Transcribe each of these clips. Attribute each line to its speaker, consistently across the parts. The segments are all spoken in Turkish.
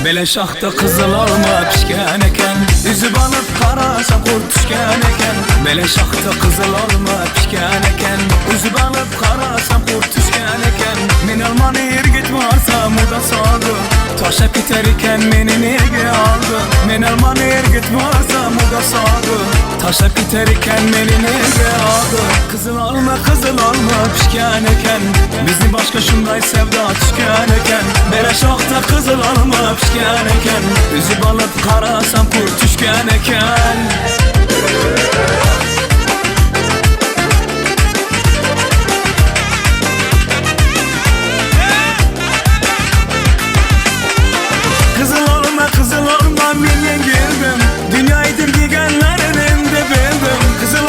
Speaker 1: Beleş akta kızıl alma pişken eken, üzüp alıp qarasa qurt düşkən eken. Beleş akta kızıl alma pişken eken, üzüp alıp qarasa qurt düşkən eken. Men alman ergit varsa muda saldı, taşa biter iken meni nege aldı. Men alman ergit varsa muda saldı, taşa biter iken meni nege aldı. Kızıl alma pişken eken, bizni başka şunday sevda düşkən eken. Beleş akta kızıl alma pişken eken, üzüp alıp qarasam qurt düşkən eken. Kızıl olma men geldim, dünyaydır degenlerin ende bildim. Kızıl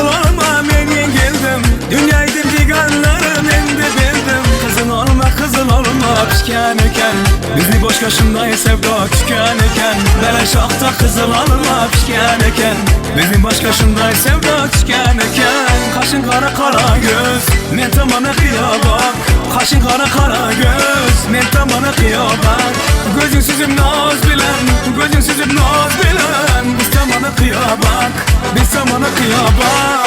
Speaker 1: olma men geldim, dünyaydır degenlerin ende bildim. Kızıl olma pişken eken, bizni boşka şunday sevda düşkən eken. Beleş akta kızıl alma pişken eken, bizni başka şunday sevda düşkən eken. Kaşın kara göz, men tamana kıyabak. Kaşın kara göz, men tamana kıyabak. Gözün süzüp naz bilen, gözün süzüp naz bilen. Biz tamana kıyabak, biz tamana kıyabak.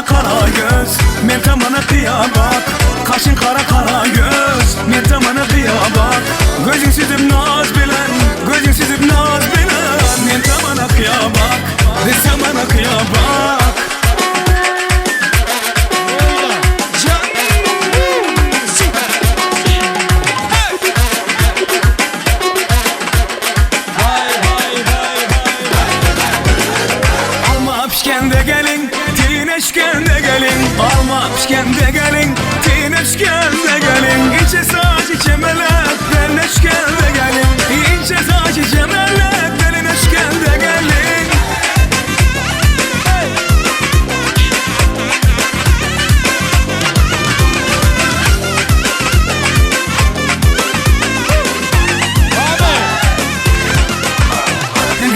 Speaker 1: Kara göz, men tamana kıyabak. Kaşın kara göz, men tamana kıyabak. Gözün süzüp naz bilen, gözün süzüp naz bilen. Men tamana kıyabak, biz tamana kıyabak. Alma pişken de gelin, Tineşken de gelin, alma pişken de gelin. Tineşken de gelin, İnce saç içe melek, Tineşken de gelin. İnce saç içe melek, Tineşken de gelin.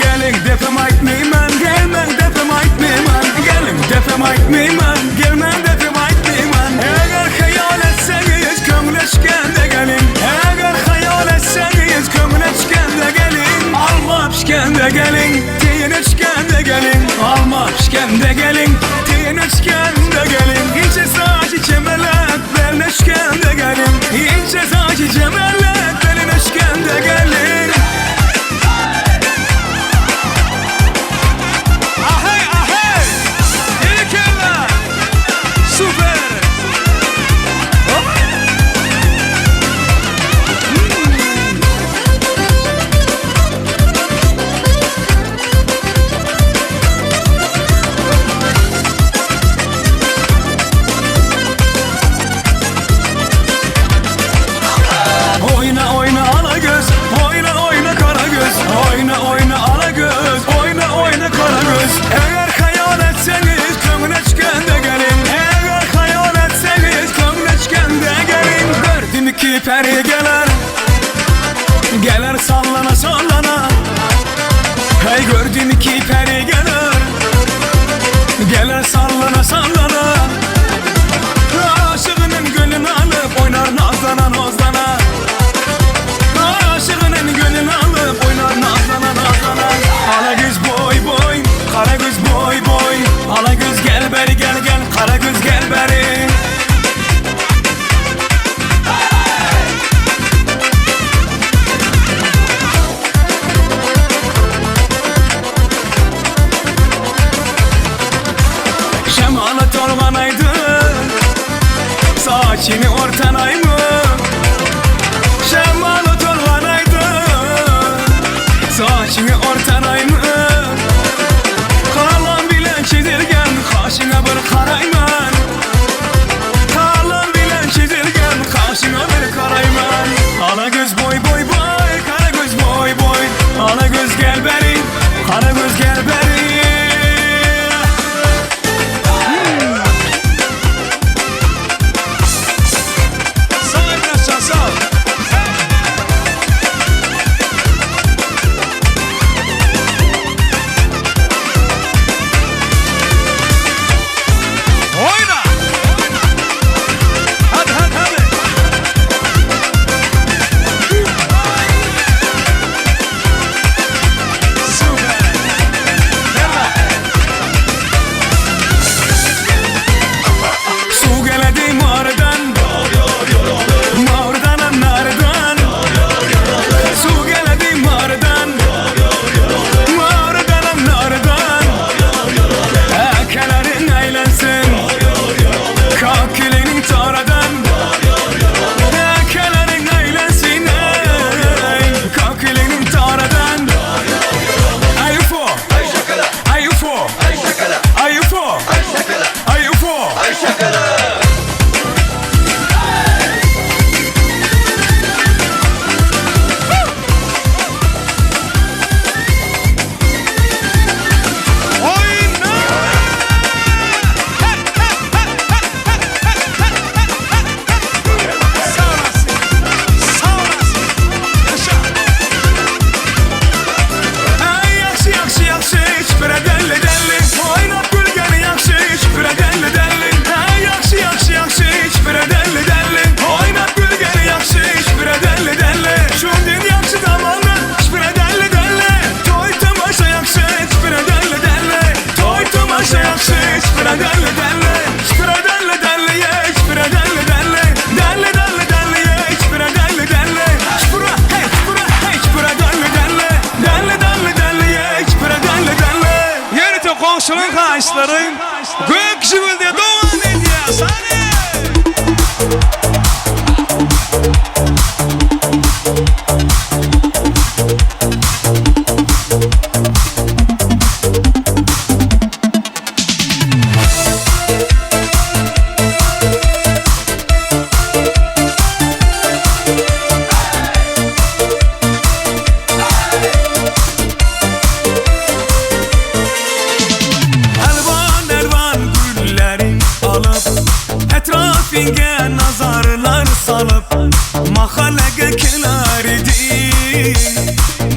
Speaker 1: Gelin defem aytmayman, gelmen defem aytmayman. Gelin defem aytmayman, gelmen üçgende gelin, tiyin üçgende gelin. Alma üçgende gelin, tiyin üçgende gelin. İnce saçı cemelet, belin üçgende gelin. İnce saçı cemelet, belin üçgende gelin. Ahey ahey, iyi keller, süper. Oyna oyna Alagöz, oyna oyna Karagöz. Oyna oyna Alagöz, oyna oyna Karagöz. Eğer hayal etseniz kömür üçgende gelin. Eğer hayal etseniz kömür üçgende gelin. Gördüm iki peri gelir, gelir sallana sallana. Hey gördüm iki peri gelir, gelir sallana sallana. Aşığının gönlünü alıp oynar nazlana nazlana. Aşığının gönlünü alıp oynar nazlana nazlana. Alagöz boy boy, Karagöz boy boy. Alagöz gel beri gel gel, Karagöz gel beri. Şemalat olmanaydı, saçını ortanay mı? Şemalat olmanaydı, saçını ortanay mı? Kalan bilen çizilgen, kaşına bir karayman. Kalan bilen çizilgen, kaşına bir karayman. Alagöz boy boy boy, Karagöz boy boy. Alagöz gel beri, Karagöz gel beri. Komşunun kaşların gök jübülde doğan ediyor sani. Etrafine nazarlar salıp mahalle kenaridi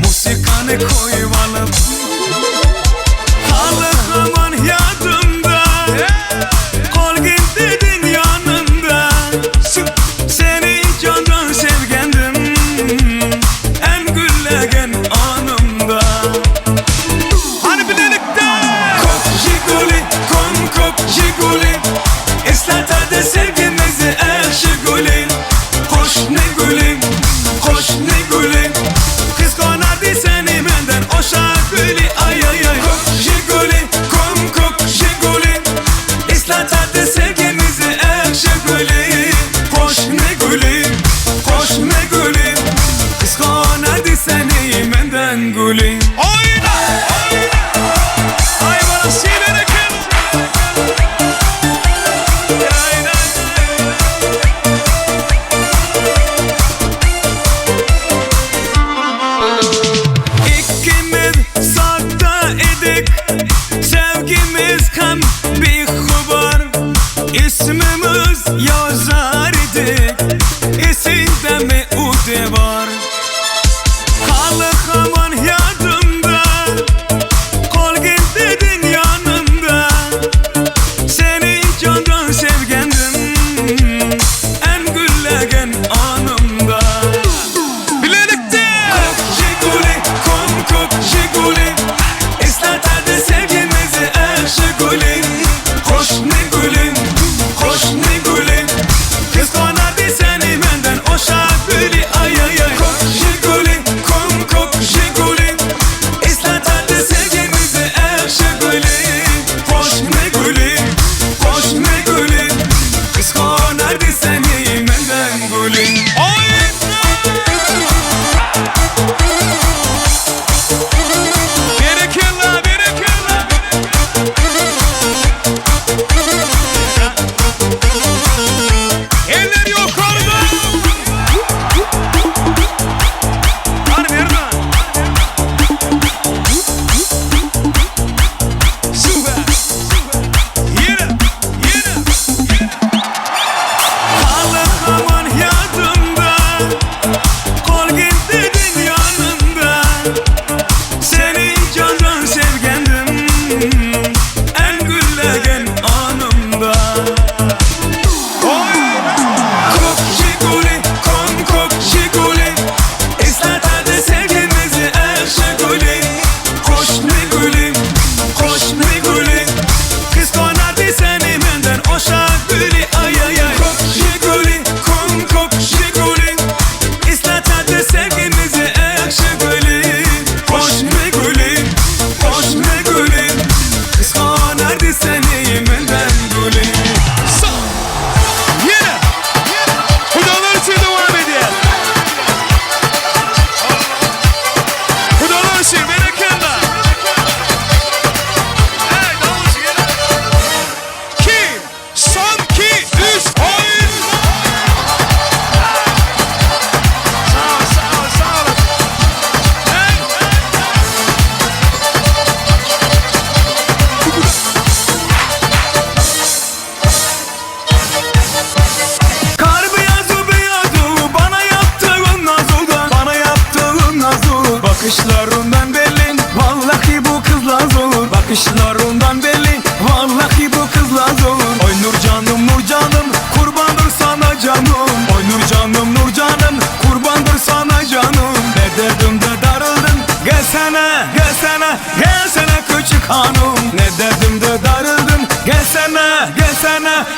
Speaker 1: musikanı koyuvalıp halı aman yadımda kol gittin yanımda seni candan sevgendim en güllegen anımda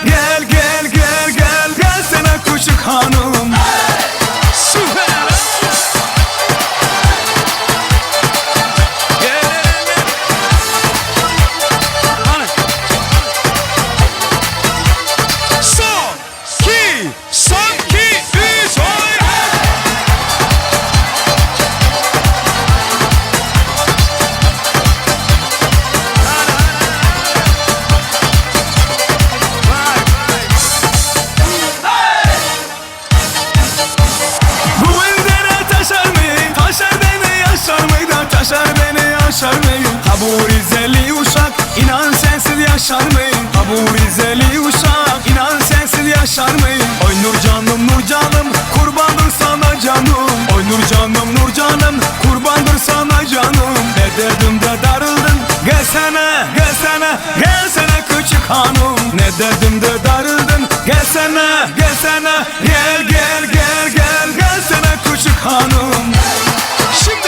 Speaker 1: gel gel gel gel gelsene küçük hanım. Süper. Ha bu Rizeli uşak inan sensiz yaşar mıyım? Ha bu Rizeli uşak inan sensiz yaşar mıyım? Oy nur canım nur canım kurbandır sana canım. Oy nur canım nur canım kurbandır sana canım. Ne dedim de darıldın gelsene gelsene gelsene küçük hanım. Ne dedim de darıldın gelsene gelsene gel gel gel gel gelsene küçük hanım. Şimdi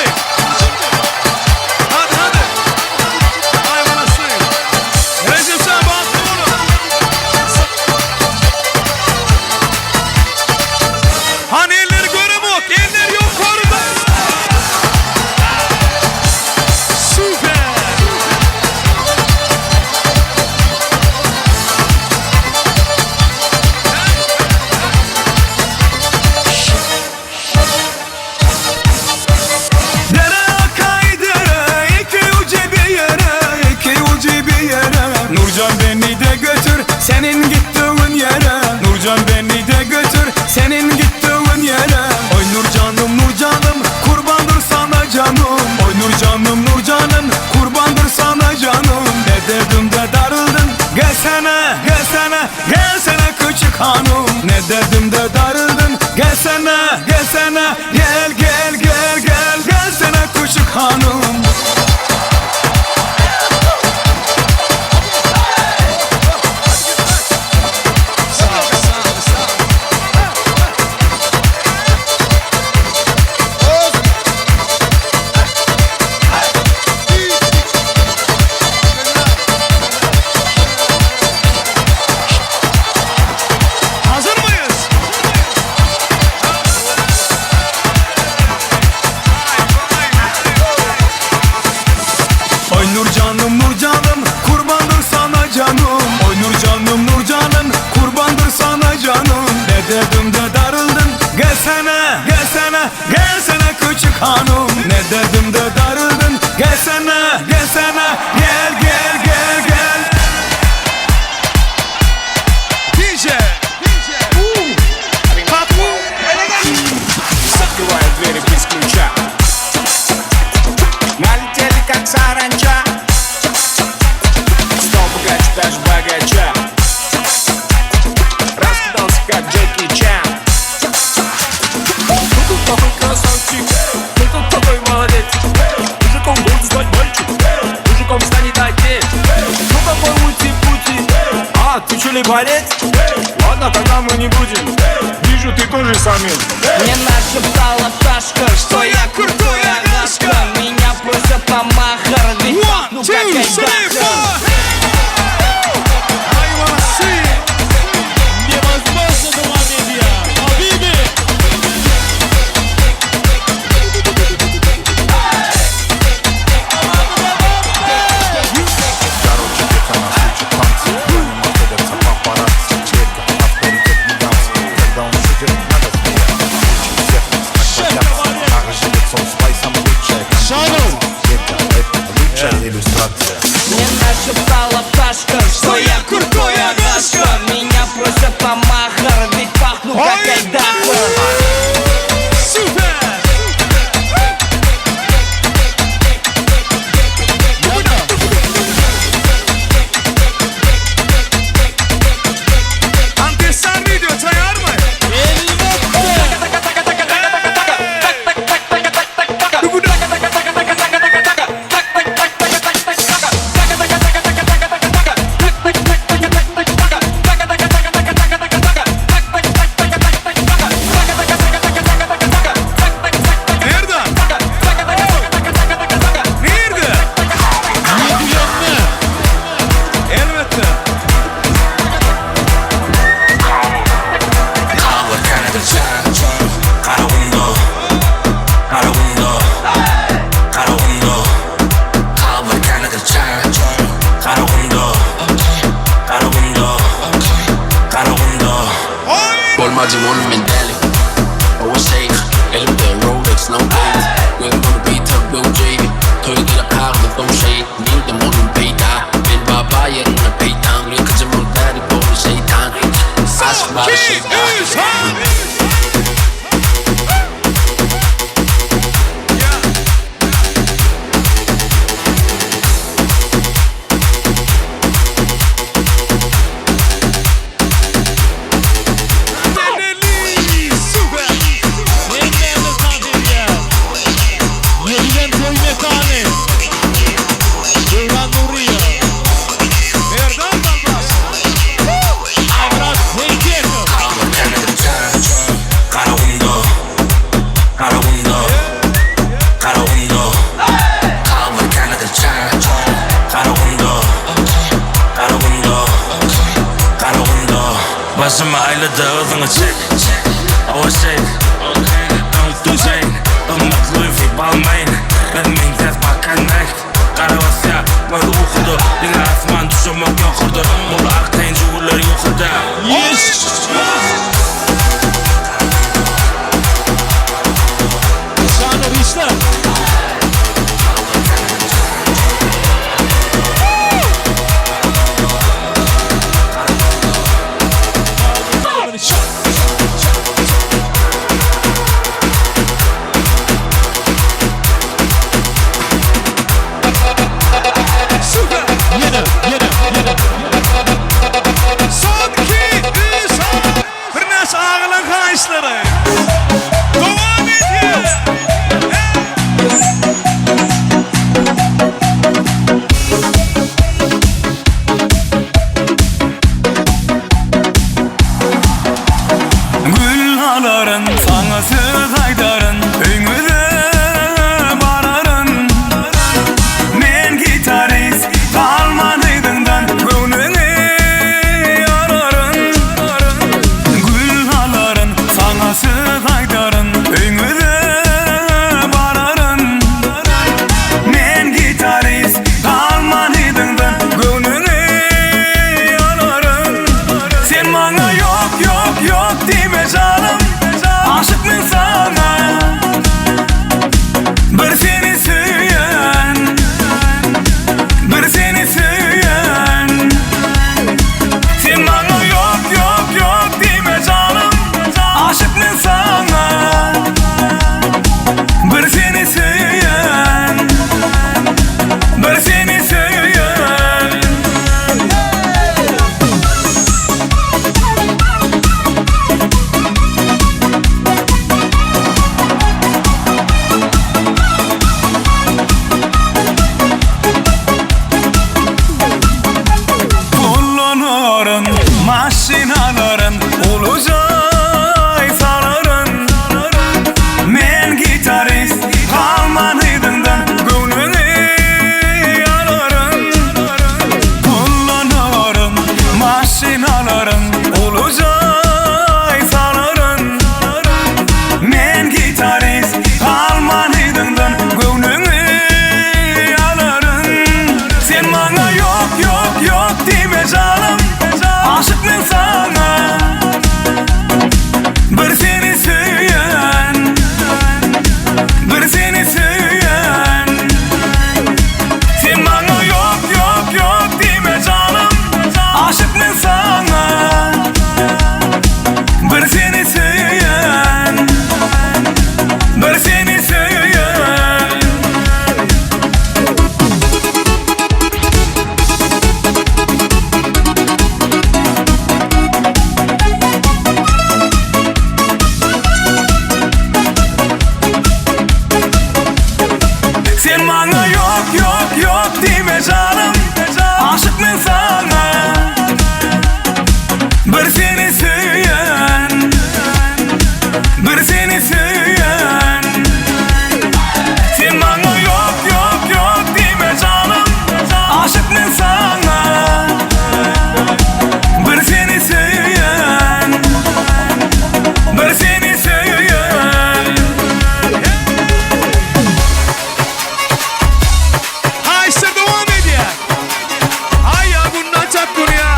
Speaker 1: Nurcan beni de götür senin gittiğin yere. Nurcan beni de götür senin gittiğin yere. Oy nur canım nur canım kurbandır sana canım. Oy nur canım nur canım kurbandır sana canım. Ne dedim de darıldın gelsene gelsene gelsene küçük hanım. Ne dedim de darıldın gelsene gelsene gel gel gel gel gelsene küçük hanım. Nur canım nur canım kurbandır sana canım. Oy nur canım nur canım kurbandır sana canım. Ne dedim de darıldın gelsene gelsene gelsene küçük hanım. Ne dedim de darıldın gelsene gelsene gel gel gel gel. DJ
Speaker 2: Открываю двери без ключа. Налетели как саранча. Стал богаче, даже богача. Раскидался как Джеки Чан. Ну тут такой красавчик, ну тут такой молодец. Мужиком буду стать мальчик, мужиком станет отец. Ну какой ути-пути. А, ты чё ли болеть? Ладно, тогда мы не будем. Вижу, ты тоже самец.
Speaker 3: Мне нашептала пташка, что я крутой агашка. Меня просят на махар, ведь пахну как айдаха.
Speaker 4: Невозможно два медиа. Хабиби!
Speaker 5: Короче, где-то на случай танцы. В доме находятся папарацци. Черга, авторитет гигантский. Когда он шутит, надо смеяться. Лучше всех нас так боятся. Наше же лицо спайсом лучшая комбинация. Это лучшая иллюстрация.
Speaker 3: Мне нашептала
Speaker 6: Amacım onun mentali O şey elimde Rolex no date Gözüm onu bir tık böceği Toylara kaldım o şey Bildim onun peyda Ben baba yerine peydan Yakıcım o deri bolu şeytan Aşk var şeytan
Speaker 7: Başıma ayladı ağzını çek O şey Tuzey Imaklı fi balmayın Ben mintes bakan nekt Karavasya Madı okudu Dine asman düşürmek yokurdu Bolu aktayın cugurlar yokurdu
Speaker 4: Yes! Şanur işler.
Speaker 1: Sana söz aydarın Öňüde bararın Men gitarist kalmadydyňdan Göwnüňi yararın Gül aların Sana söz aydarın Öňüde bararın Men gitarist kalmadydyňdan Göwnüňi yararın Sen maňa yok yok yok dime canım Aşıkmın sana Bir seni süyen Bir seni süyen Sen bana yok yok yok deme canım Aşıkmın sana Bir seni süyen Bir seni süyen Maşinaların olacay sararın Men gitarist kalmadydyňdan Göwnüňi yararın Kullanarın maşinaların olacay sararın Men gitarist kalmadydyňdan Göwnüňi yararın Sen maňa yok yok yok deme canım Aşıkmın sana Bir seni süyen Bir seni süyen Sen bana yok yok yok deme canım Aşıkmın sana Bir seni süyen Bir seni süyen Sen bana yok yok yok deme canım Aşıkmın sana Bir seni süyen Bir seni süyen Sen bana yok yok yok deme canım Aşıkmın sana Bir seni süyen Bir seni süyen
Speaker 4: Hayse devam ediyor. Ay ya bundan çak buraya.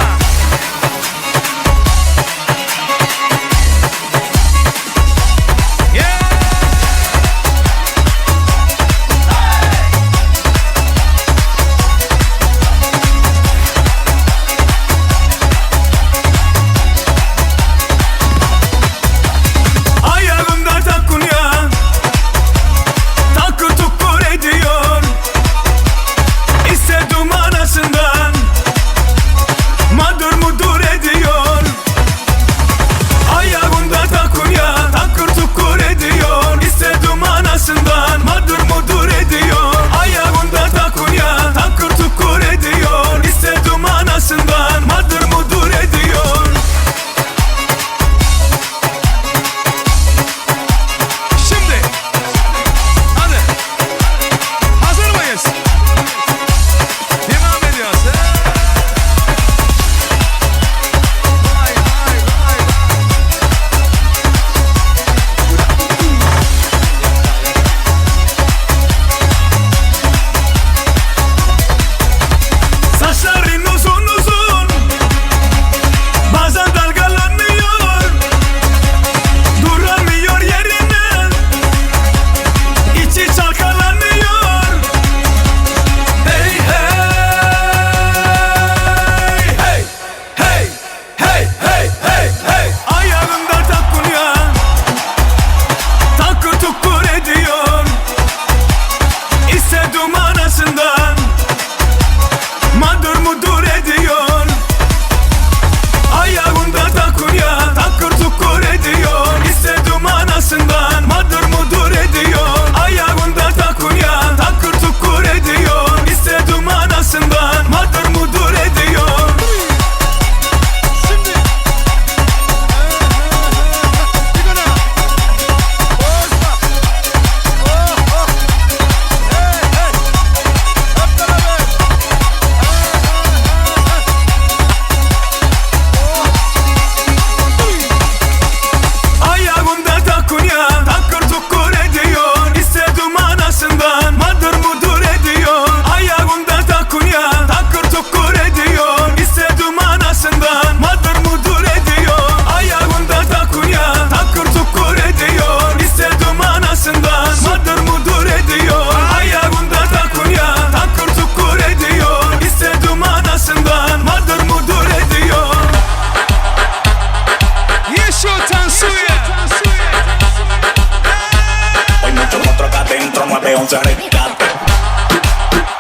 Speaker 5: Zaretkate.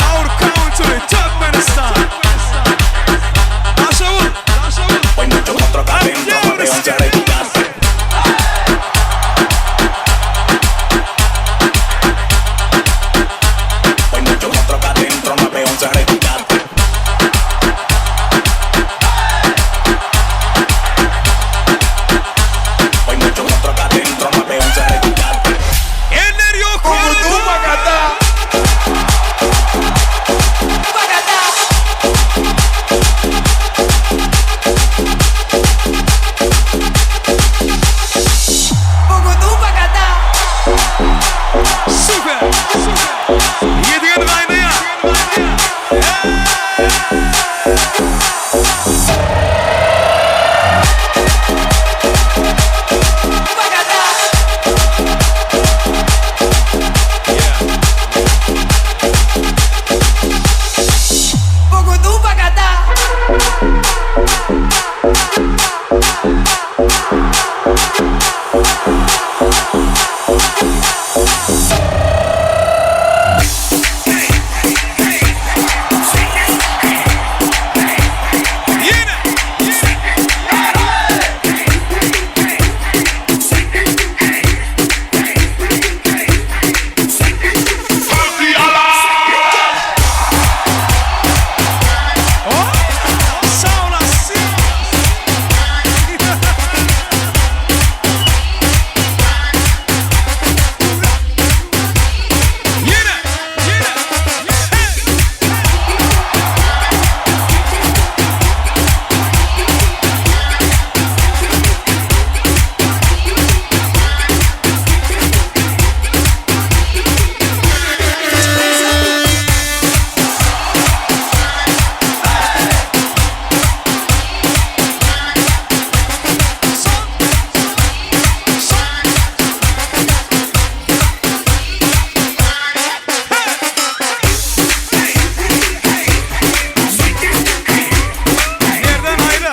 Speaker 4: Our country, Turkmenistan. Aşavul.
Speaker 5: Hay muchos otros que adentro me veo un zaretkate. Hay muchos otros que adentro me veo un zaretkate. Hay muchos otros que adentro me veo un zaretkate.
Speaker 4: Eller yok. Süper. Yediğin kaynaya. Sağ olasın. Yine. Nereden ayrı?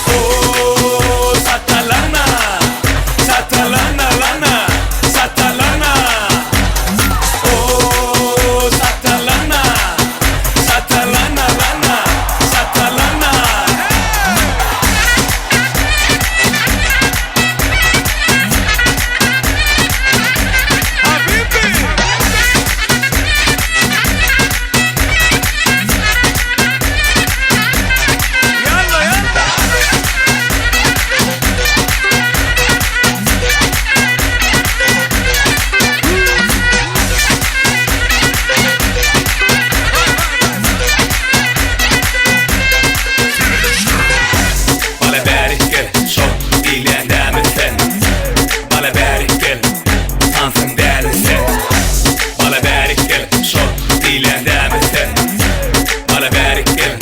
Speaker 1: Oh, Satalana, Satalana, lana, Satalana. Oh, Satalana, Satalana, lana, Satalana.
Speaker 4: Habibi. Yalla yalla.
Speaker 1: Bale berike, så bilen där med sen. Bale berike, dansen där med sen. Bale berike, så bilen där med sen. Bale berike,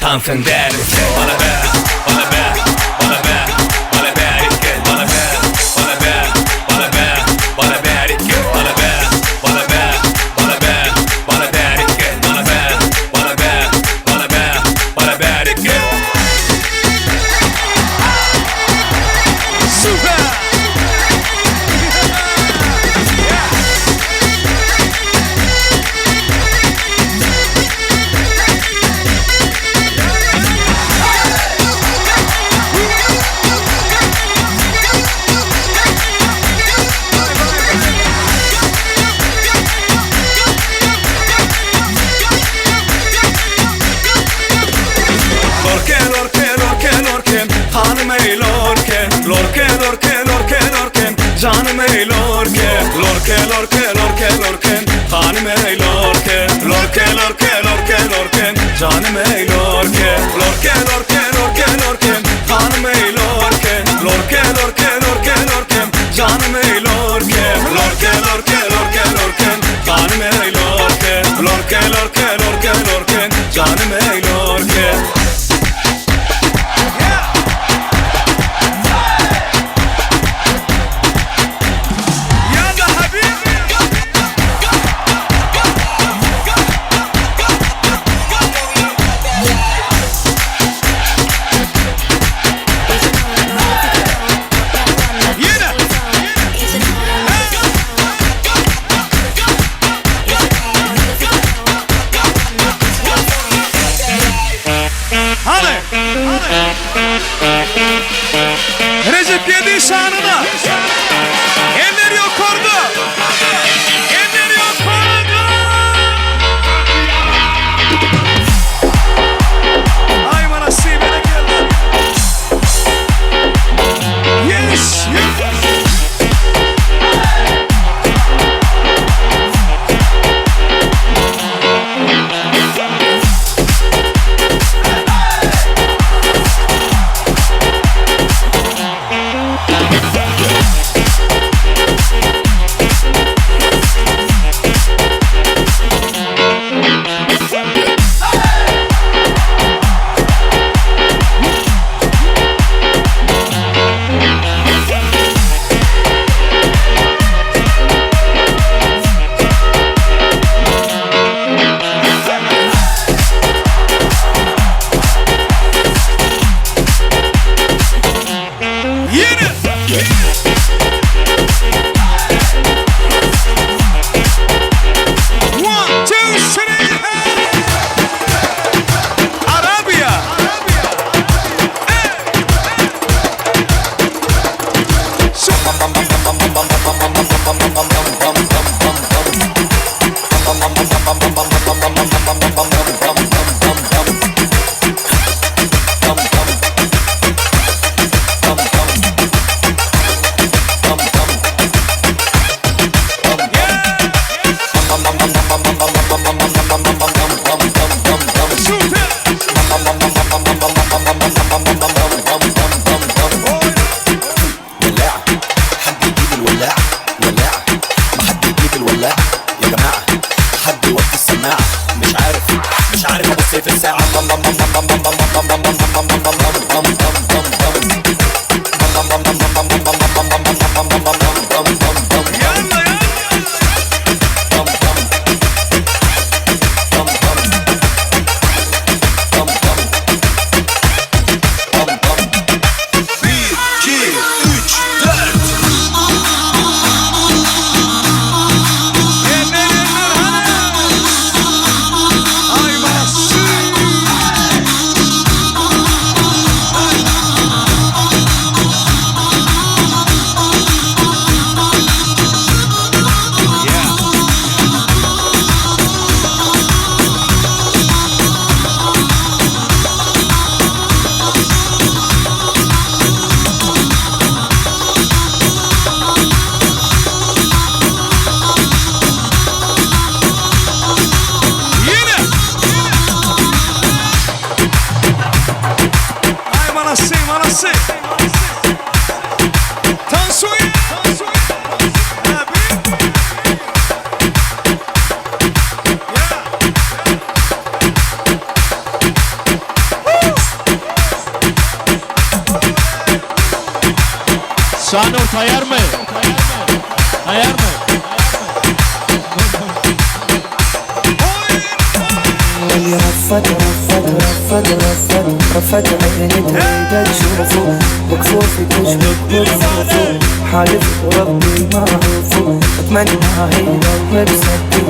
Speaker 1: dansen där med sen. Bale bär, bale bär, bale bär, bale berike, bale bär, bale bär, bale bär, bale berike, bale bär, bale bär, bale bär, bale berike, bale bär, bale bär, bale bär, bale berike.
Speaker 4: Süper.
Speaker 1: Lorke, lorke, lorke, lorke, hanım ey lorke. Lorke, lorke, lorke, lorke, canım ey lorke. Lorke, lorke, lorke, lorke, hanım ey lorke. Lorke, lorke, lorke, lorke, canım ey lorke. Lorke, lorke, lorke, lorke, hanım ey lorke. Lorke, lorke, lorke, lorke, canım ey lorke. Lorke, lorke, lorke, lorke, hanım ey lorke. Lorke, lorke, lorke, lorke, canım ey lorke.
Speaker 4: Yalla Habibi.
Speaker 8: يا جماعة حد يوطي السماعة مش عارف ابص في الساعة
Speaker 4: يلا يلا Manası Tansu'yu Abi
Speaker 2: Şanur tayar mı? Tayar mı?
Speaker 9: اللي رفض عيني تريد تشوفه بكفوفي تشبك بكفوفه حالف وربي ما عرفه اتمنى هي لو بسدي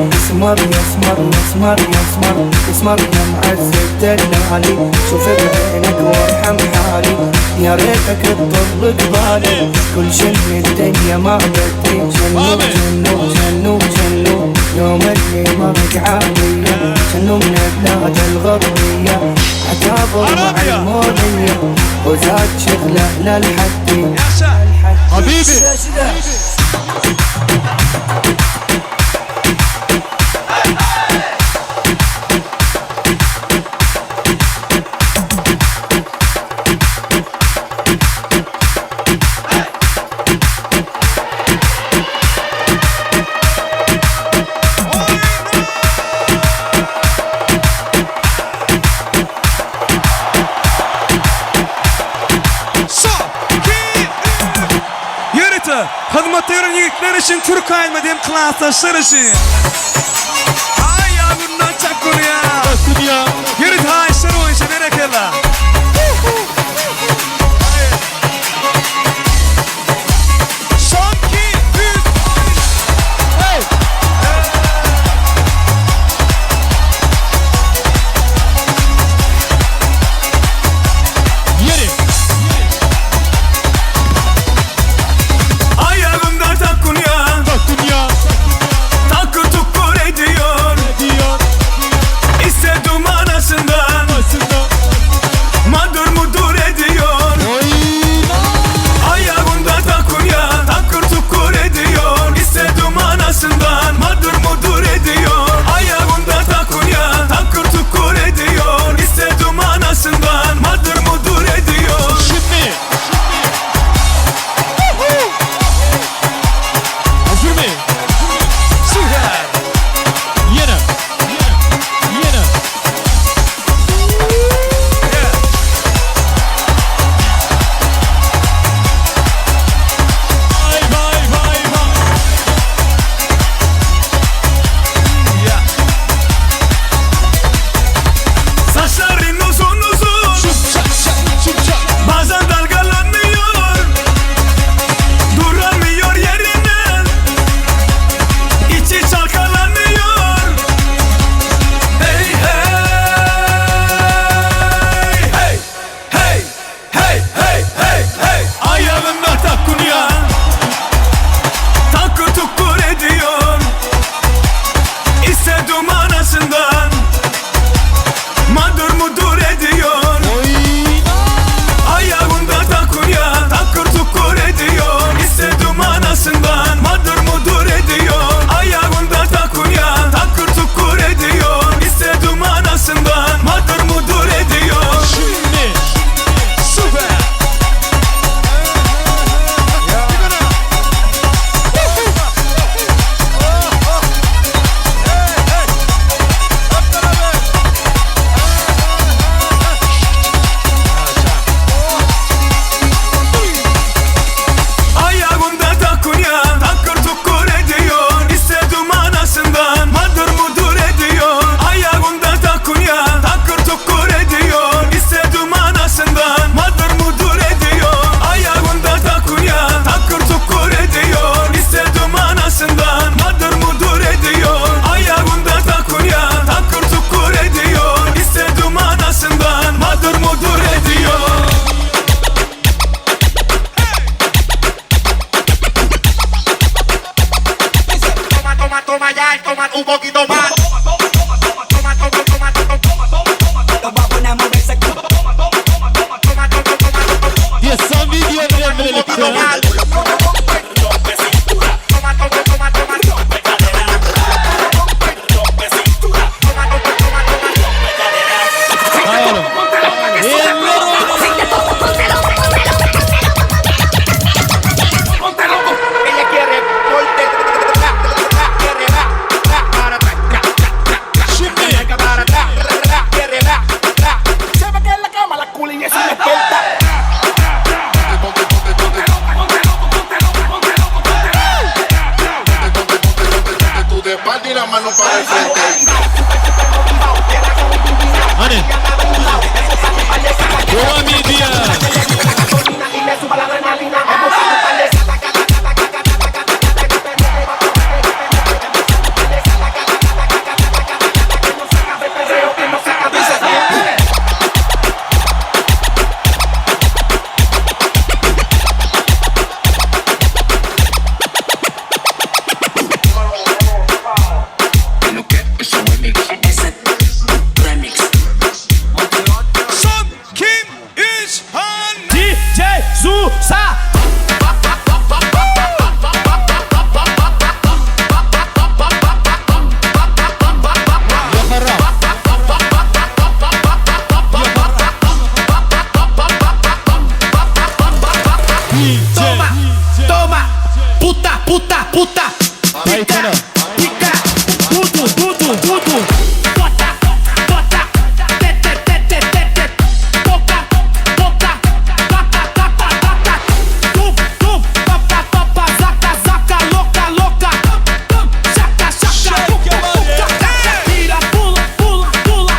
Speaker 9: يسمر يا معزز دلالي شوف بعينك وارحم حالي يا ريتك تطل قبالي كل شي الدنيا ما بدي جنو يوم اللي مرق عليا جنو من البلاد الغربية عتابر مع المولية وزاد شغله للحدي
Speaker 2: حبيبي
Speaker 4: Hizmetlerin yiğitler için Türk ailmediğim klaslaşlar için Ay yağmurdan çakkur ya
Speaker 2: Nasıl ya?
Speaker 4: Yürü daha işler o işe berekella Son 2 3
Speaker 2: Yeri
Speaker 1: Ayağımda takkun ya
Speaker 2: Bakın ya
Speaker 1: Takı tukkur ediyor
Speaker 10: Yes, some video
Speaker 5: Y la mano para el frente.
Speaker 10: Honey. Boa mídia.
Speaker 4: Son Kim 3 Han
Speaker 2: DJ Zusa.
Speaker 10: Toma,
Speaker 2: Toma, puta, puta, puta.
Speaker 10: Aí,
Speaker 2: Pica,
Speaker 10: Tana.
Speaker 2: pica, tudo, tudo, tudo. Bota, bota, tete, tete, tete. Toca, toca, tapa, tapa, tapa. Tum, tum, papa, papa, zaca, zaca, louca, louca. Chaca, chaca, tira, pula, pula, pula.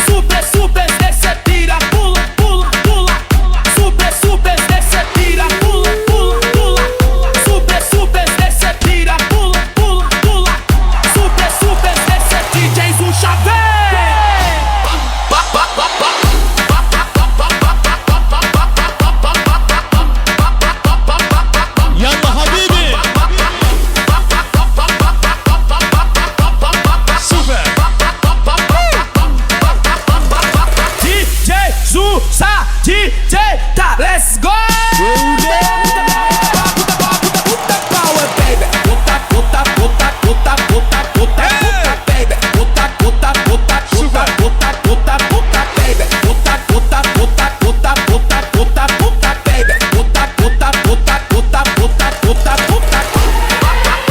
Speaker 2: Sube, sube, desce, tira, pula, pula, pula. Sube, sube, desce, tira, pula, pula, pula. Sube, sube, desce, tira, pula, pula, pula. Sube, sube, desce, DJ Zusa vem.
Speaker 10: Yalla Habibi.
Speaker 4: Super
Speaker 2: DJ Zusa, DJ tá, let's go! Puta power, baby. Puta, puta, puta, puta, puta, puta, puta, baby. Puta, puta, puta, puta, puta, puta, puta, baby. Puta, puta, puta, puta, puta, puta, puta, baby. Puta, puta, puta, puta, puta, puta, puta.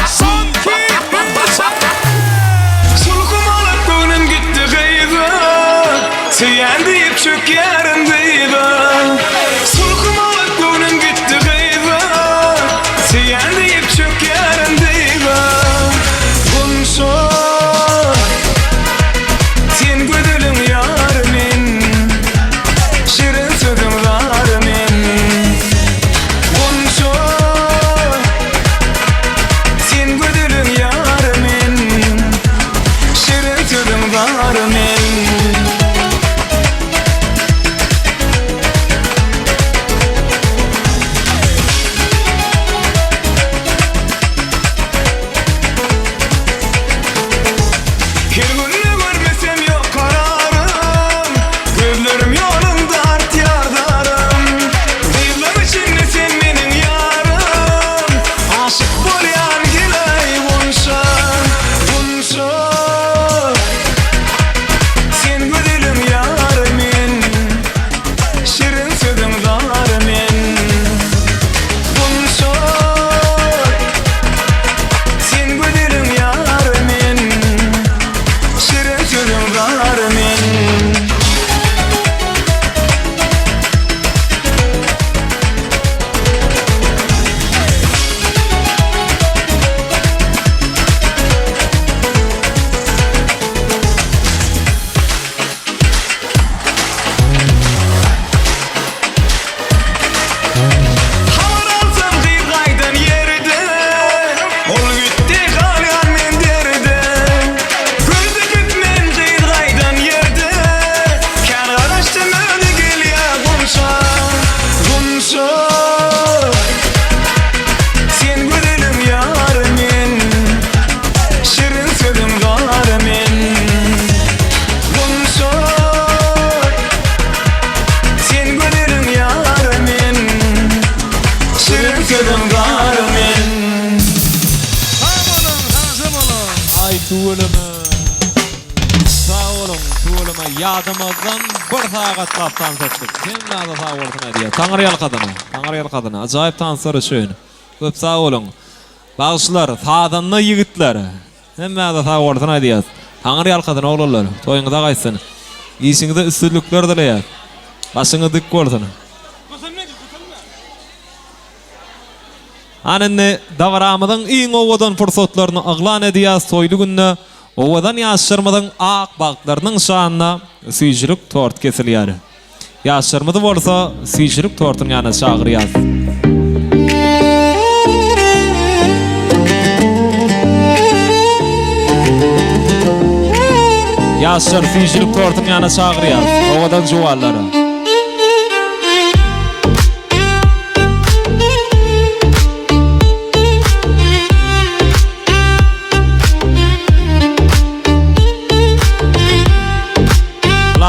Speaker 4: Son Kim 3 Sulkum alıp koynum gitti gıyba Süyen deyip çök yarın deyba Sulkum alıp koynum gitti gıyba Süyen deyip çök yarın deyba Bunso Sen güdülüm yarmin Şirin södüm zarmin Bunso Sen güdülüm yarmin Şirin södüm zarmin adamazdan bir sagat laptan sattık. Kim nada sağ olsun diye. Tanrıyal kadını. Acayip tansları şöyle. Köp sağ olun. Bağışlar, sağdanlı yigitler. Hem nada sağ olsun diye. Tanrıyal kadını oğullar. Toyuňyza gaýsyn. İşiňizde üstünlükler dileýär. Başyňyz dik bolsun. Anenne davaramyzyň iň owadan fursatlaryny aglan edýär soýly günne. Owadan ýaşyrmadyň ak bagtlarynyň şanyna süýjülük tort kesilýär. Ýaşyrmady bolsa süýjülük tortuň ýana şagyrýar. Ýaşyr süýjülük tortuň ýana şagyrýar. Owadan jowallary.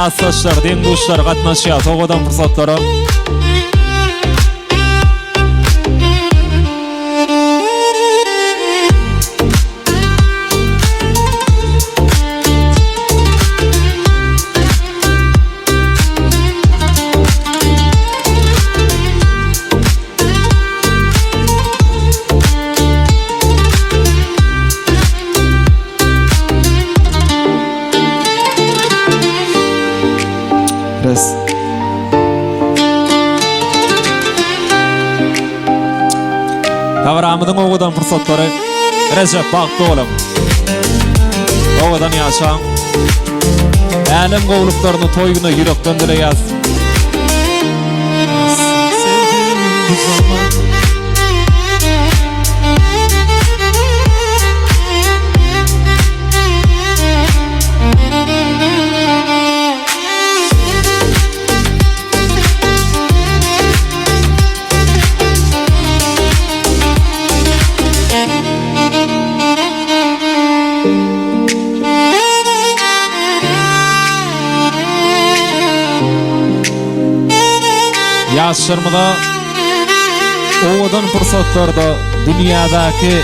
Speaker 4: Klassdaşlar, deňduşlar gatnaşýar, owadan fursatlary. Tavramydyň owadan fursatlary Recep bagtly bolam. Owadan ýaşaň. Älim gowluklaryny toýgyna ýürekden dileýär. Ýaşyrmada owadan fursatlarda dünýädäki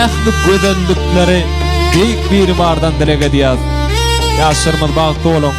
Speaker 4: ähli gözenlikleri beýik bir bardan dilek edýär. Ýaşyrmada bagtly bolan.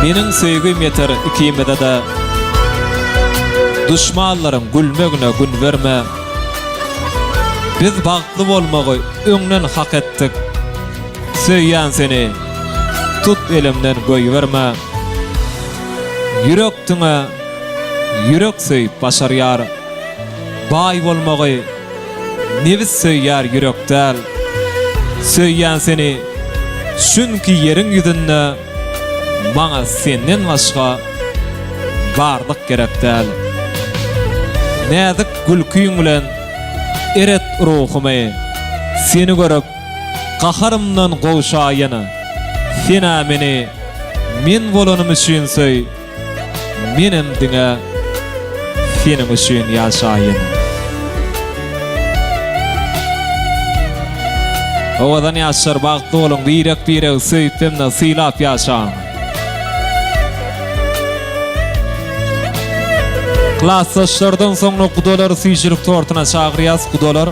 Speaker 4: Meniň söýgüm ýeter ikimede de. Düşmanlarym gülmegine gün berme. Biz bagtly bolmagy öňden hak etdik. Söýýän seni tut elimden goý berme. Yürekdiňe yürek söýüp başarýar. Baý bolmagy nebis söýýär yürekden. Söýýän seni çünki ýeriň ýüzünde maňa senden başga barlyk gerek däl. Näzik gülküýüň bilen eret ruhumy seni görüp gaharymdan gowşaýyny. Sen meni men bolanym üçin söý. Menem diňe senim üçin ýaşaýyn. Owadan ýaşar bagtly bolan birek söýüp hem silap ýaşaň. Klassdaşlardan soňra gudalar süýjülük tortuна çagyrýas gudalar.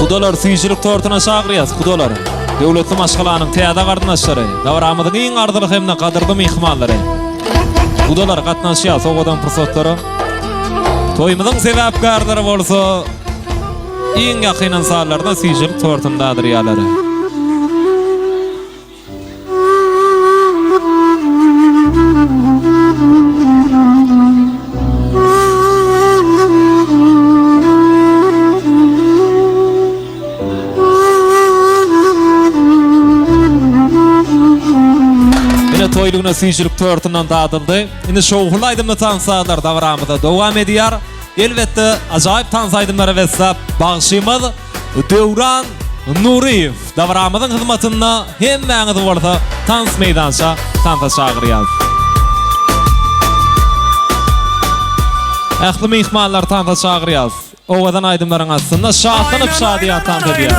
Speaker 4: Kudalar süýçilik tortuna çagyrýas, kudalar. Döwletli maşgalanyň täze gardynaşlary, dawramyzyň iň ardylyk hemde gadyrdy mihmanlary. Kudalar gatnaşýar, soňadan pursatlary. Toýumyzyň sebäpkärleri bolsa, iň ýakyn insanlarda süýçilik tortundadyr ýalary. Toyluguna süýçilik tortundan dadyldy. Indi şowhul aýdymly tansalar dawramyda dowam edýär. Elbetde ajaýyp tansaýdymlara wessap bagşymyz Döwran Nuriýew dawramyzyň hyzmatyna hemmäňiz bolsa tans meýdança tansa çagyrýar. Ähli mehmanlar tansa çagyrýar. Owadan aýdymlaryň aslynda şahynyp şadýan tans edýär.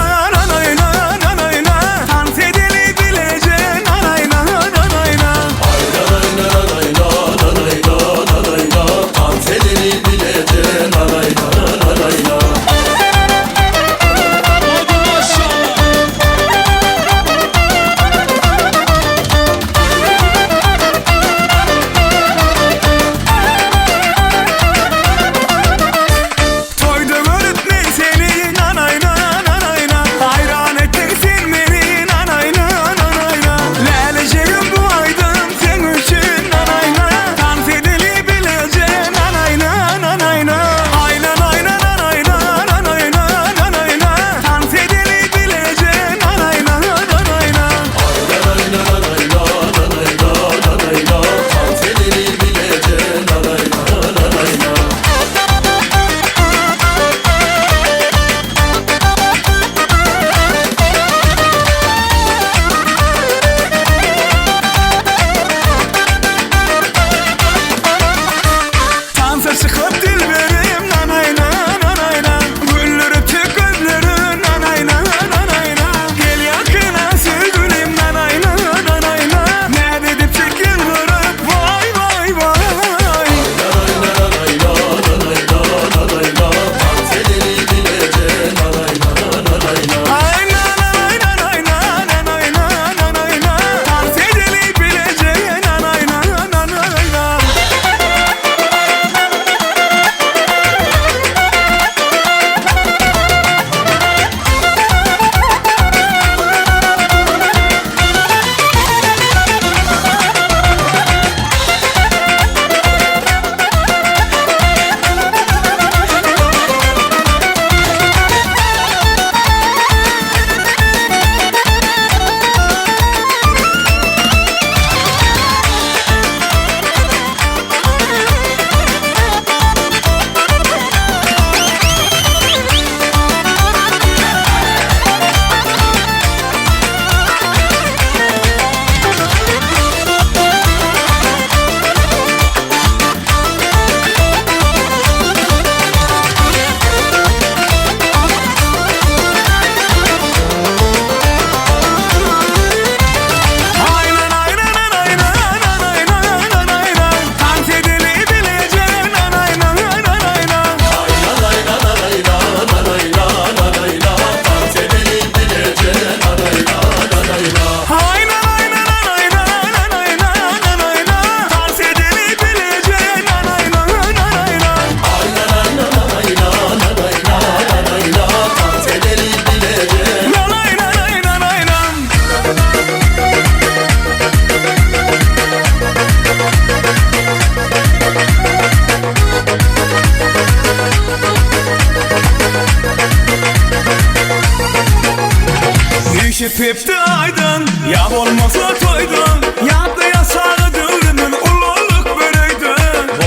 Speaker 1: Şepepti aydın, ya olmasa toydun. Yaptı yasağı dövrümün ululuk börüydü.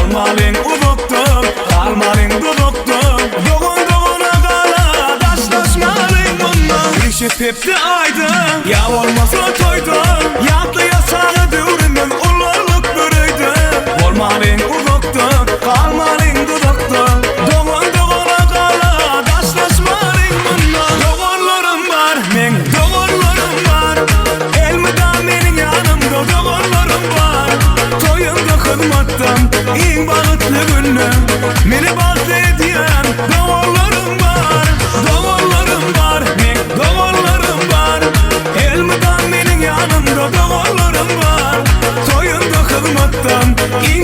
Speaker 1: Olmalın uduktum, kalmalın duduktum. Doğun doğuna kala, daşlaşmalın bundan. Şepepti aydın, ya olmasa toydun. Yaptı yasağı dövrümün ululuk börüydü. Olmalın uduktum, kalmalın duduktum. Doğun doğuna kala, daşlaşmalın bundan. Doğurlarım var, men İn bağıtlı günlüm, meni bağıtlı ediyen. Doğullarım var,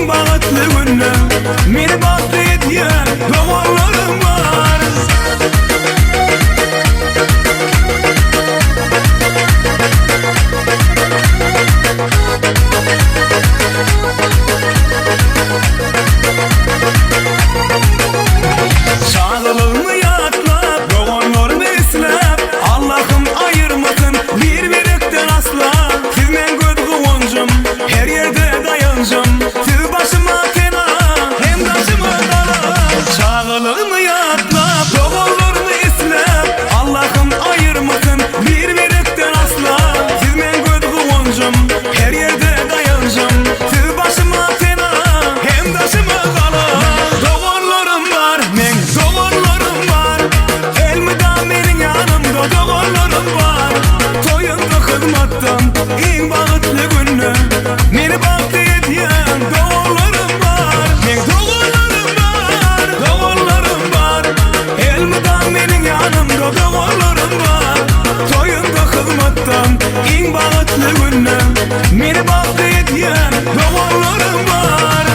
Speaker 1: en bağıtlı günü Meni baktı ediyen doğanlarım var Çağılımı yatlap, doğanlarımı eslep Allah'ım ayırmasın bir-birikten asla Siz men gödgü oncum, her yerde dayancım Siz başıma fena, hem taşıma dala Çağılımı yatlap, doğanlarımı eslep Allah'ım ayırmasın bir-birikten asla Siz men gödgü oncum, her yerde dayancım Siz başıma fena, hem taşıma dala Doğanlarım var, men doğanlarım var Elmida menin yanımda doğanlarım var Toyunda hizmattan en bağıtlı günü Meni baktı ediyen doğanlarım var Men doğanlarım var, doğanlarım var Elmida menin yanımda doğanlarım var Toyunda hizmattan en bağıtlı günü Meni baktı ediyen doğanlarım var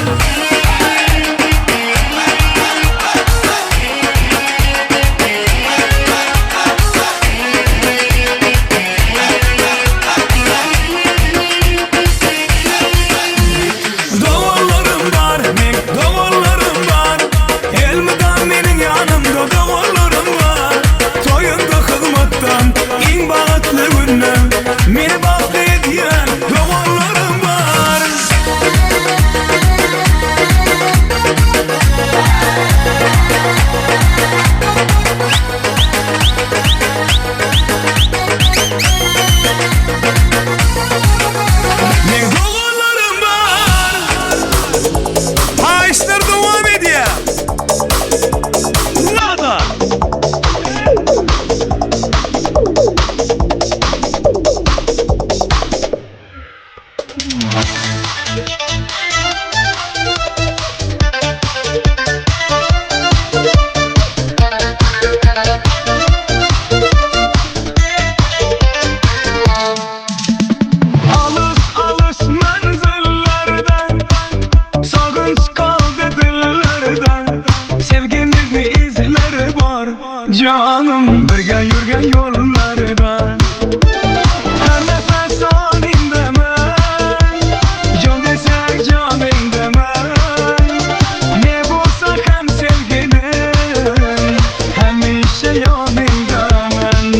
Speaker 1: Doğanlarım var, men doğanlarım var Elmida menin yanımda doğanlarım var Toyunda hizmattan en bağıtlı günü Meni baktı ediyen doğanlarım var Men doğanlarım var Ha işler devam ediyor Nada Alış alış menzillerden Sağınç kaldı dillerden Sevgimizin izleri var Canım birge yürgen yollardan Her nefes aninde men Can desek caninde men Ne bulsak hem sevgilim Hem işe yanında men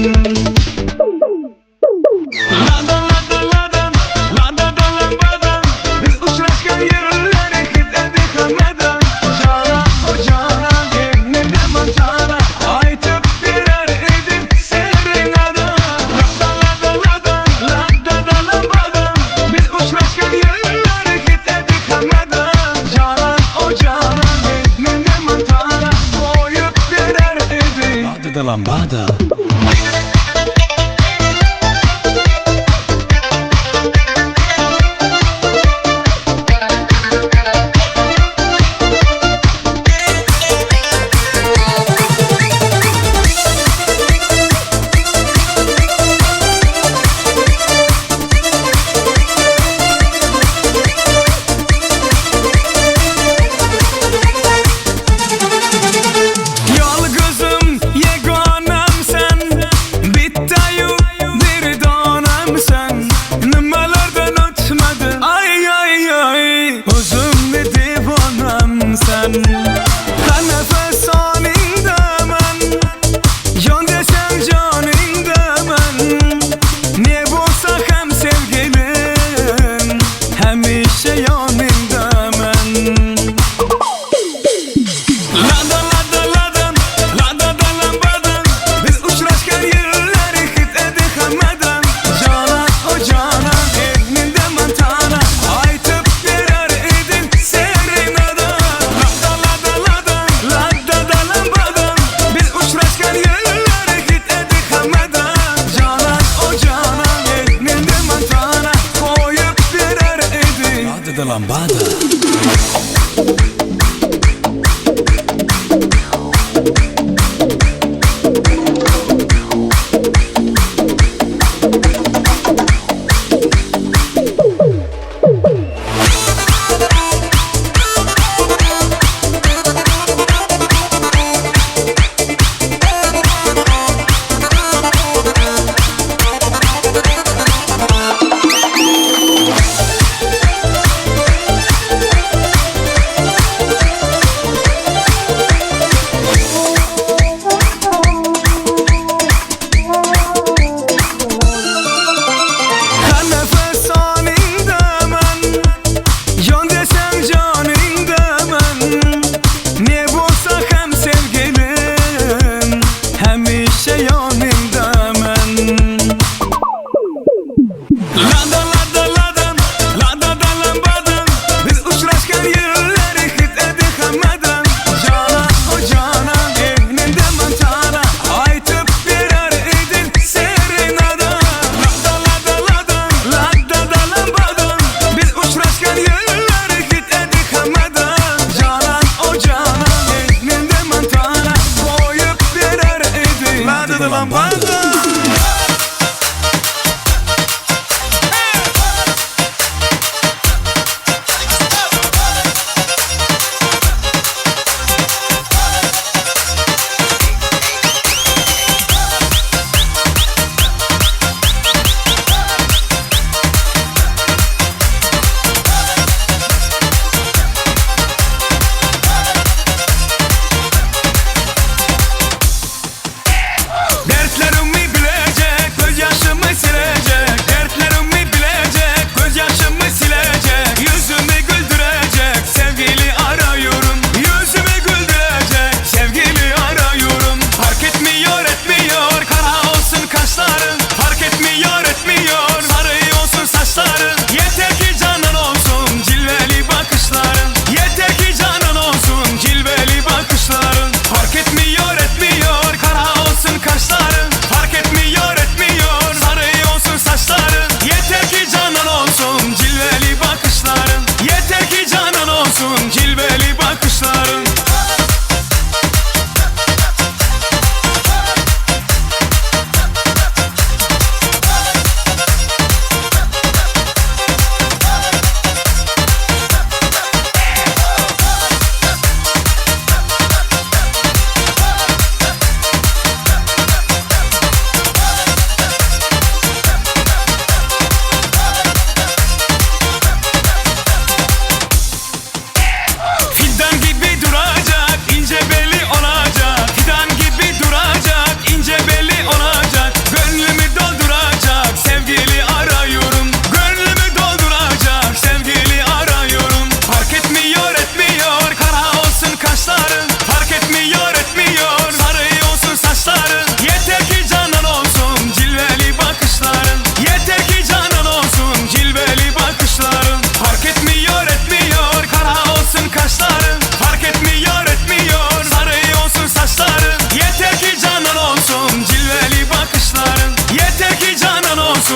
Speaker 1: Ladan ladan ladan Ladan dalan badan Biz uçraşkan yerlere gitmedik hameden Cana o cana Evninde mantana Aytıp birer edip serin adam Ladan ladan ladan Ladan dalan badan Biz uçraşkan yerlere gitmedik hameden Cana o cana Evninde mantana Koyup birer edip Ladan dalan badan Yalgızım yeganem sen Bittayu bir danem sen Nimelerden ötmedi Ay ay ay Özümle divanem sen Her nefes aninde men Can desem caninde men Ne bulsak hem sevgilim Hem işe yanında men Ladan ladan ladan Ladan dalan badan Biz uçraşkan yerlere gitmedik hameden Cana o cana Evninde mantana Aytıp birer edin serin adam Ladan ladan ladan Ladan dalan badan Biz uçraşkan yerlere gitmedik hameden Cana o cana Evninde mantana Koyup birer edin Ladan dalan badan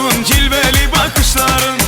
Speaker 1: Dostluğun cilveli bakışların.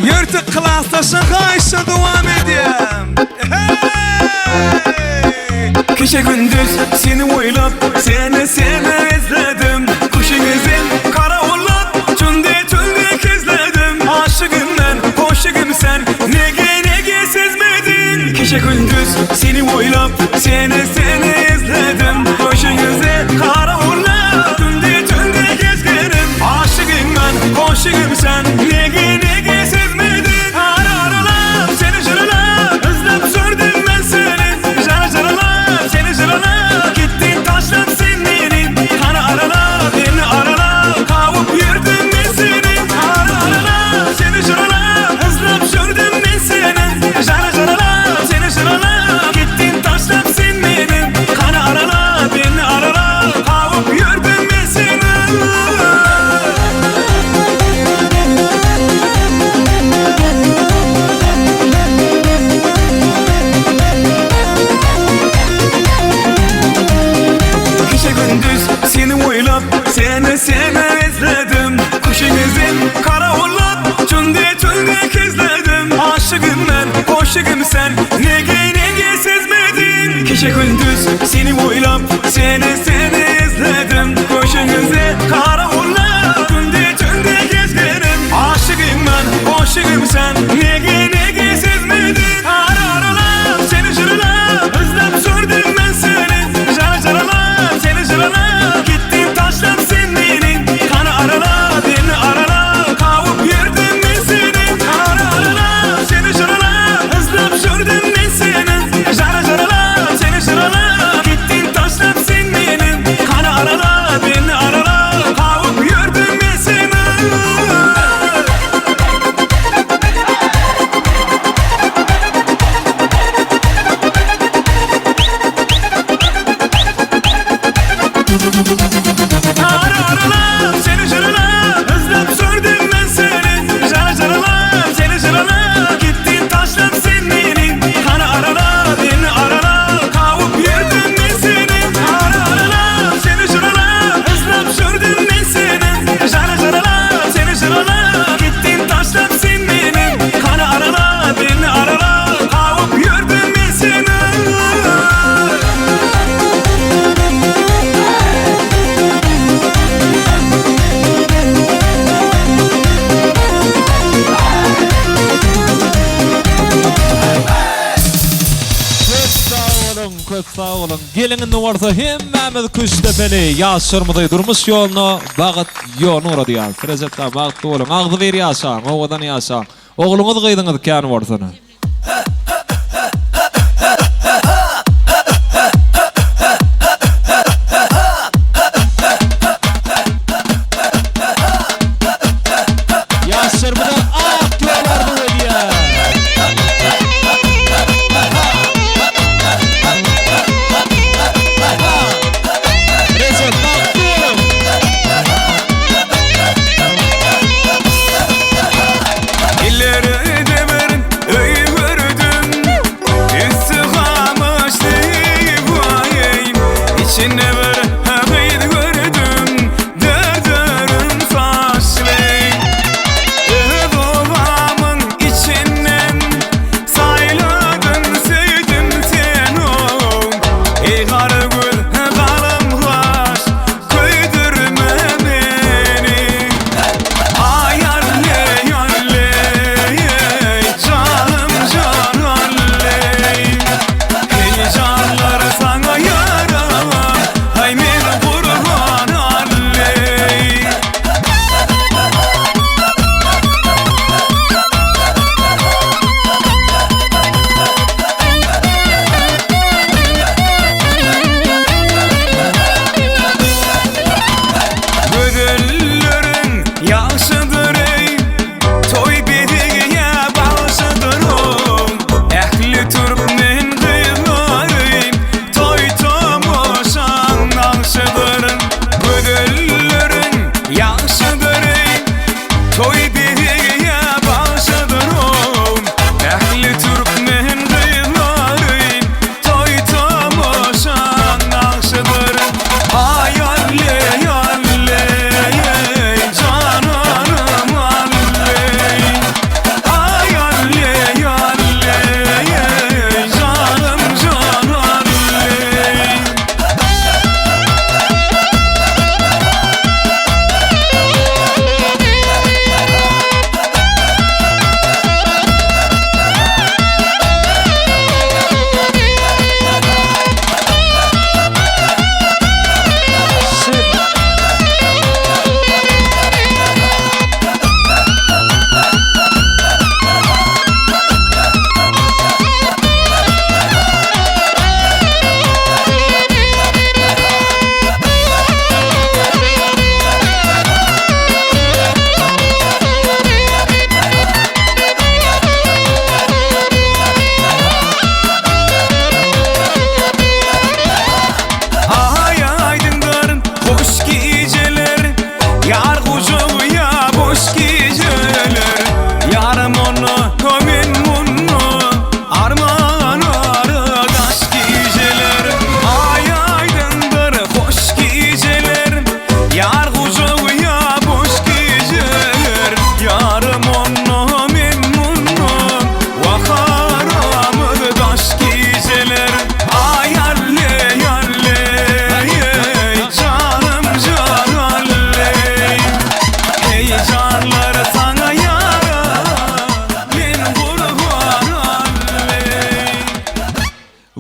Speaker 1: Yırtık klastaşın kayışı devam edeyim. Hey! Gece gündüz seni oylap seni izledim. Kuşun izin kara olup tünde kezledim. Aşıkım ben koşukum sen Gece gündüz seni oylap seni izledim. Koşunuze kara uğurla tünde gezgerim. Aşıkım ben koşuğum sen nege sezmedin. Aralar seni jaralar özlem sürdüm ben seni. Jaralar seni jaralar gittin taşlan sen beni. Kana aralar beni aralar kavup yürüdüm ben seni. Aralar seni jaralar özlem sürdüm ben seni. Jaralar seni jaralar gittin taşlan sen beni. Kana aralar beni aralar kavup yürüdüm ben seni. Gece gündüz seni oylap seni izledim. Kuşunuzun kara uğurlap tünde gezledim. Aşıkım ben koşuğum sen nege sezmedin. Gece gündüz seni oylap seni izledim. Kuşunuzu kara uğurlap tünde gezledim. Aşıkım ben koşuğum sen nege sezmedin. Aralar seni jaralar özlem sürdüm ben seni. Jaralar seni jaralar gittin taşlan sen beni. Kana aralar beni aralar kavup yürüdüm ben seni. Aralar seni jaralar özlem sürdüm ben seni. Jaralar seni jaralar gittin taşlan sen beni. Kana aralar beni aralar kavup yürüdüm ben seni. Aralar seni jaralar özlem sürdüm ben seni. Jaralar seni jaralar gittin taşlan sen beni. Kana aralar beni aralar kavup yürüdüm ben seni. Aralar seni jaralar özlem sürdüm ben seni. Jaralar seni jaralar gittin taşlan sen beni. Kana aralar beni aralar kavup yürüdüm ben seni.
Speaker 4: Köp sağ olun. Gelinin varsa hemmemiz Kuştepeli yaşırmıday durmuş yolunu bağıt yolunu uğradı ya. Frezet'ten bağıtlı olun. Ağzı ver yaşan, oğudan yaşan. Oğlunuz kıydınız kâni varsana. Yaşırmıda ak yollardı öyle. Rezet bağıtlı olun.
Speaker 1: İlleri deverin,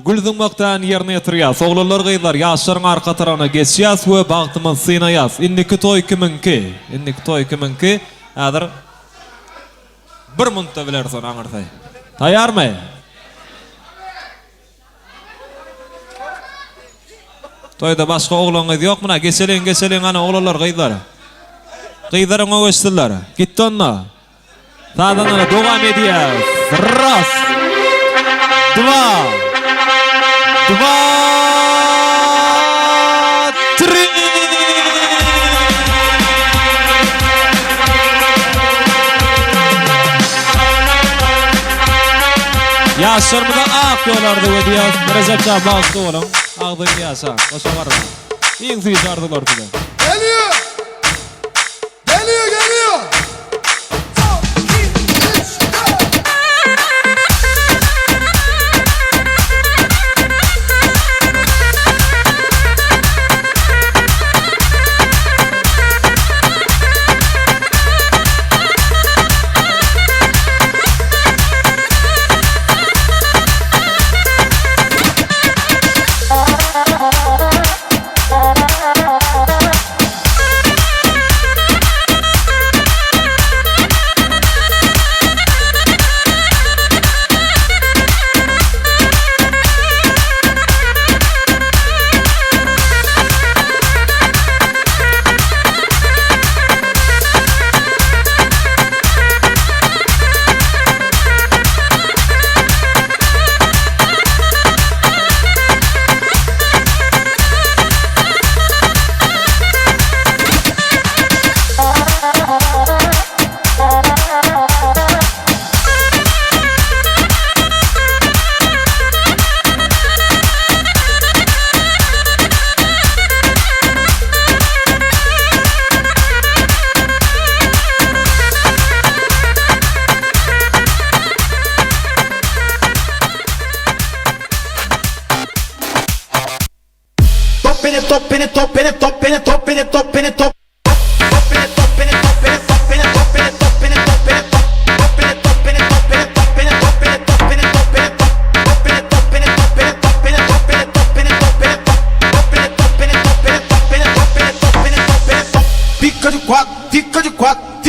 Speaker 4: Gülzüňmekden ýerine ýetirýäs. Oglanlar gyzlar ýaşlaryň arka tarapyna geçýäs we bagtymyz synaýas. Indiki toý kiminki? Indiki toý kiminki? Häzir 1 minutda bilersin aňyrty. Taýýarmy? Toýda başga oglanýyz ýok muna? Geçeleň ana oglanlar gyzlar. Gyzlaryň öwüşdiler. Gitdi onda. Taýdanlara dogam edýäs. Ras. 2 3 Yaşlarımıza ak yollardı ve diyaz. Recepça bağlı olun. Ağdın yaşa. Koşa var mı? İyin suyu çağırdılar size.
Speaker 10: Geliyor. Geliyor.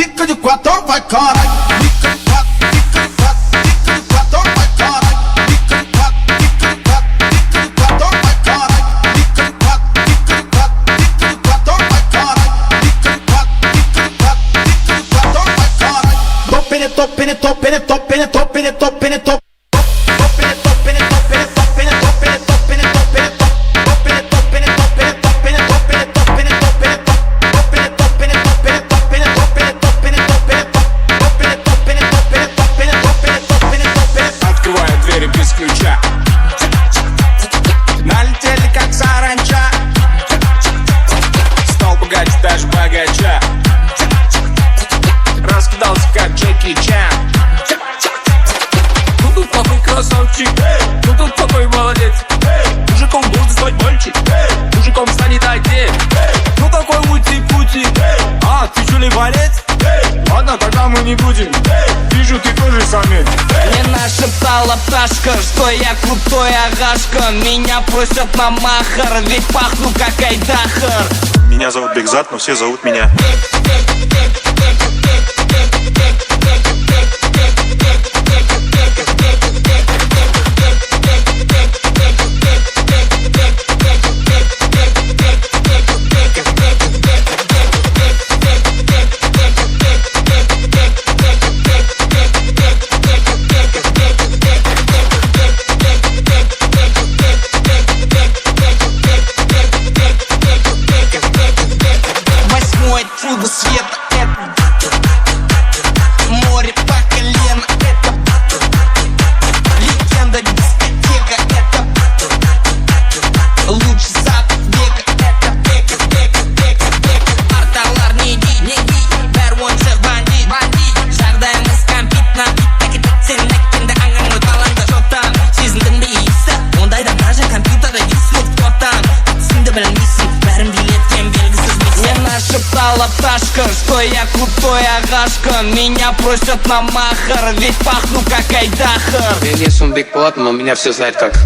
Speaker 11: Fica de quatro, vai caralho. Fica de quatro, vai caralho. Fica de quatro, vai caralho. Fica de quatro, vai caralho. Fica de quatro, vai caralho. Top.
Speaker 3: Мне нашептала пташка, что я крутой агашка. Меня просят на махар, ведь пахну как айдахар.
Speaker 5: Меня зовут Бекзат, но все зовут меня.
Speaker 3: Чудо света, это море по колено, это легенда, дискотека, это лучший запад века, это арталар неги, бәрвоншы бандит, жағдайымыз компитна, сеннеккенде аңаңы таланды жоттан, сезіндің бе иісі, ондайда даже компьютерда висит тоттан, түсінді білмейсің, бәрін билеткен белгісіз мисс. Мне нашептала пташка, что я крутой агашка. Меня просят на махар, ведь пахну как айдахар.
Speaker 6: Я не сумбик платно, но меня все знают как